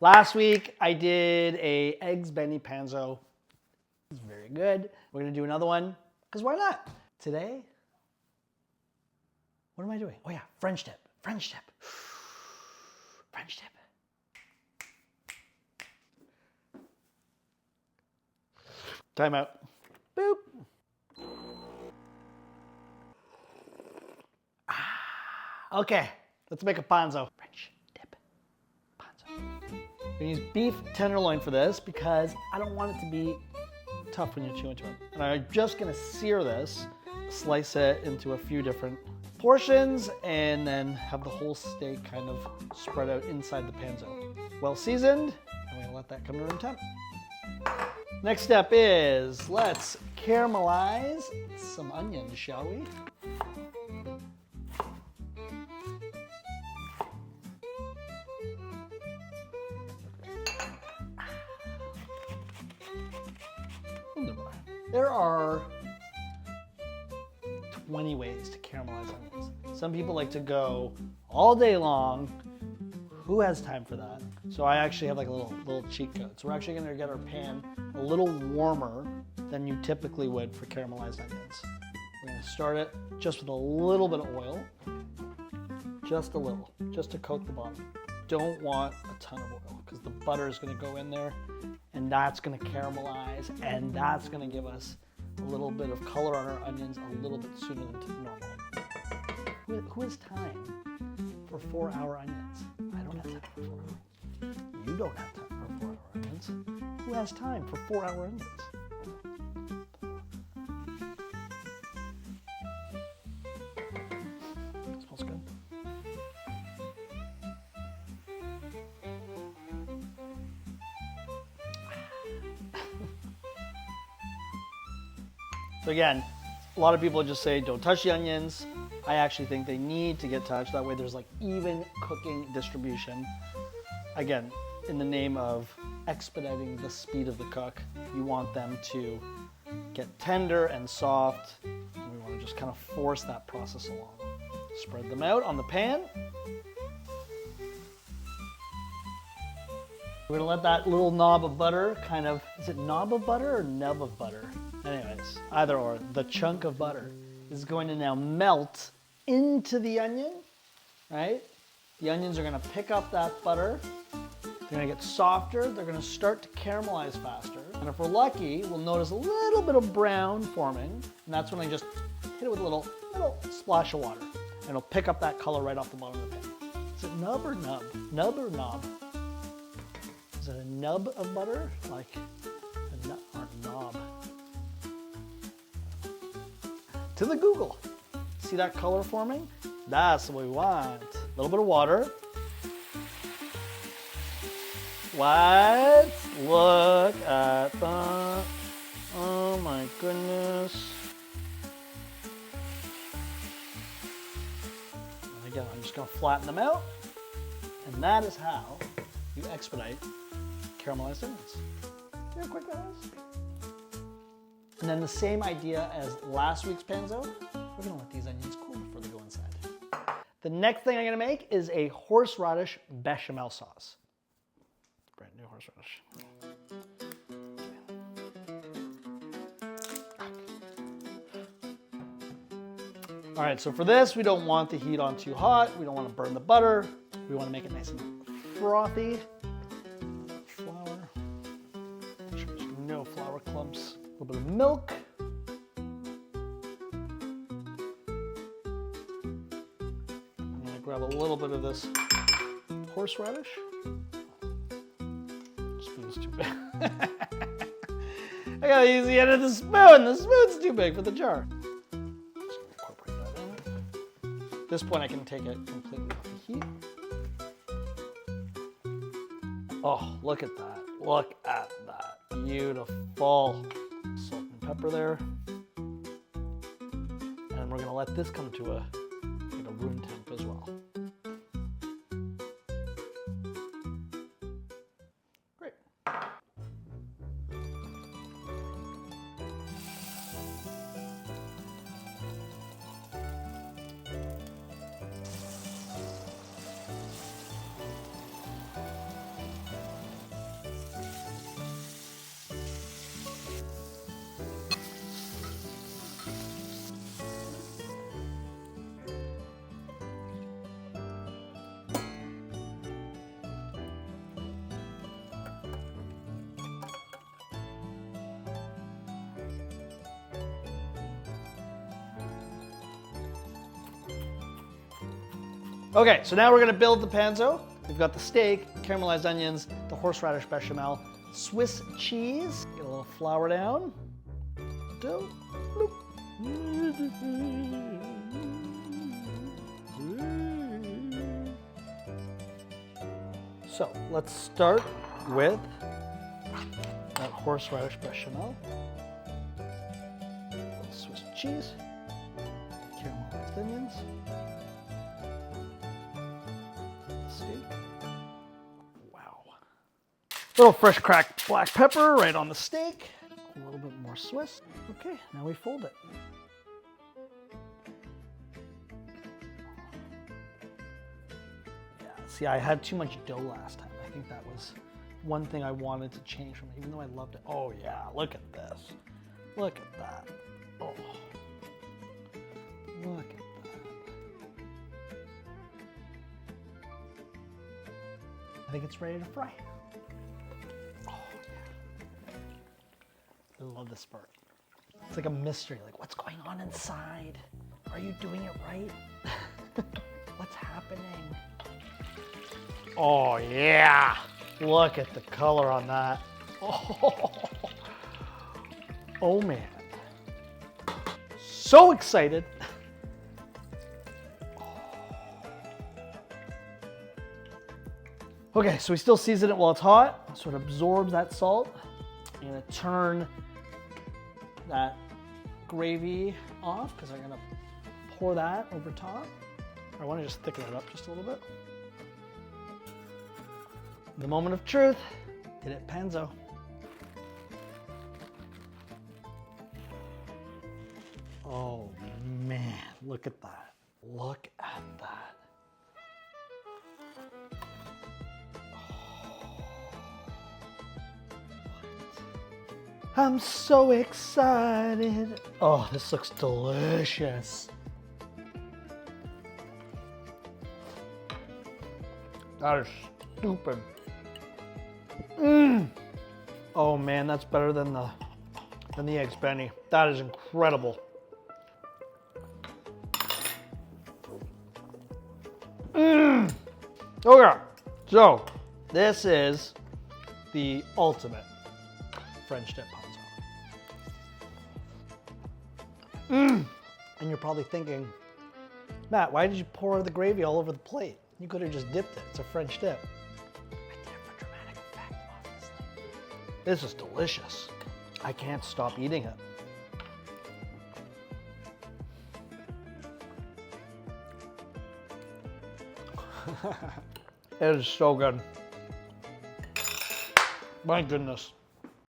Last week I did a eggs benny panzo. It's very good. We're gonna do another one, because why not? Today, what am I doing? Oh yeah, French dip, French dip. French dip. Time out. Boop. Okay, let's make a panzo. French dip. Panzo. I'm gonna use beef tenderloin for this because I don't want it to be tough when you chew into it. And I'm just gonna sear this, slice it into a few different portions, and then have the whole steak kind of spread out inside the panzo. Well seasoned, and we're gonna let that come to room temp. Next step is, let's caramelize some onions, shall we? There are 20 ways to caramelize onions. Some people like to go all day long. Who has time for that? So I actually have like a little cheat code. So we're actually gonna get our pan a little warmer than you typically would for caramelized onions. We're gonna start it just with a little bit of oil. Just a little, just to coat the bottom. Don't want a ton of oil because the butter is gonna go in there and that's gonna caramelize and that's gonna give us a little bit of color on our onions a little bit sooner than normal. Who has time for 4-hour onions? I don't have time for 4 hours. You don't have time for 4-hour onions. Who has time for 4-hour onions? Smells good. So again, a lot of people just say don't touch the onions. I actually think they need to get touched. That way there's like even cooking distribution. Again, in the name of expediting the speed of the cook, you want them to get tender and soft. And we want to just kind of force that process along. Spread them out on the pan. We're gonna let that little knob of butter kind of, is it knob of butter or nub of butter? Anyways, either or, the chunk of butter is going to now melt into the onion, right? The onions are gonna pick up that butter. They're gonna get softer. They're gonna start to caramelize faster. And if we're lucky, we'll notice a little bit of brown forming. And that's when I just hit it with a little splash of water. And it'll pick up that color right off the bottom of the pan. Is it nub or nub? Nub or knob? Is it a nub of butter? Like a nut or knob? To the Google. See that color forming? That's what we want. A little bit of water. Let's look at that. Oh my goodness. And again, I'm just gonna flatten them out. And that is how you expedite caramelized onions. See how quick that is? And then the same idea as last week's panzo, we're gonna let these onions cool before they go inside. The next thing I'm gonna make is a horseradish bechamel sauce. Brand new horseradish. All right, so for this, we don't want the heat on too hot. We don't want to burn the butter. We want to make it nice and frothy. Flour. Make sure there's no flour clumps. A little bit of milk. I'm gonna grab a little bit of this horseradish. Spoon's too big. I gotta use the end of the spoon. The spoon's too big for the jar. Just gonna incorporate that in. At this point, I can take it completely off the heat. Oh, look at that. Look at that. Beautiful. Salt and pepper there. And we're gonna let this come to a room temp as well. Great. Okay, so now we're gonna build the panzo. We've got the steak, caramelized onions, the horseradish bechamel, Swiss cheese. Get a little flour down. So let's start with that horseradish bechamel, little Swiss cheese, caramelized onions, steak. Wow. Little fresh cracked black pepper right on the steak. A little bit more Swiss. Okay, now we fold it. Yeah, see, I had too much dough last time. I think that was one thing I wanted to change from it, even though I loved it. Oh yeah, look at this. Look at that. Oh, look at that. I think it's ready to fry. Oh yeah. I love this part. It's like a mystery, like what's going on inside? Are you doing it right? What's happening? Oh yeah. Look at the color on that. Oh, oh man. So excited. Okay, so we still season it while it's hot, so it absorbs that salt. I'm gonna turn that gravy off because I'm gonna pour that over top. I wanna just thicken it up just a little bit. The moment of truth, did it Panzo? Oh man, look at that. Look at that. I'm so excited. Oh, this looks delicious. That is stupid. Oh man, that's better than the eggs Benny. That is incredible. Okay, so this is the ultimate French dip Panzo. And you're probably thinking, Matt, why did you pour the gravy all over the plate? You could have just dipped it. It's a French dip. I did it for dramatic effect, obviously. This is delicious. I can't stop eating it. It is so good. My goodness.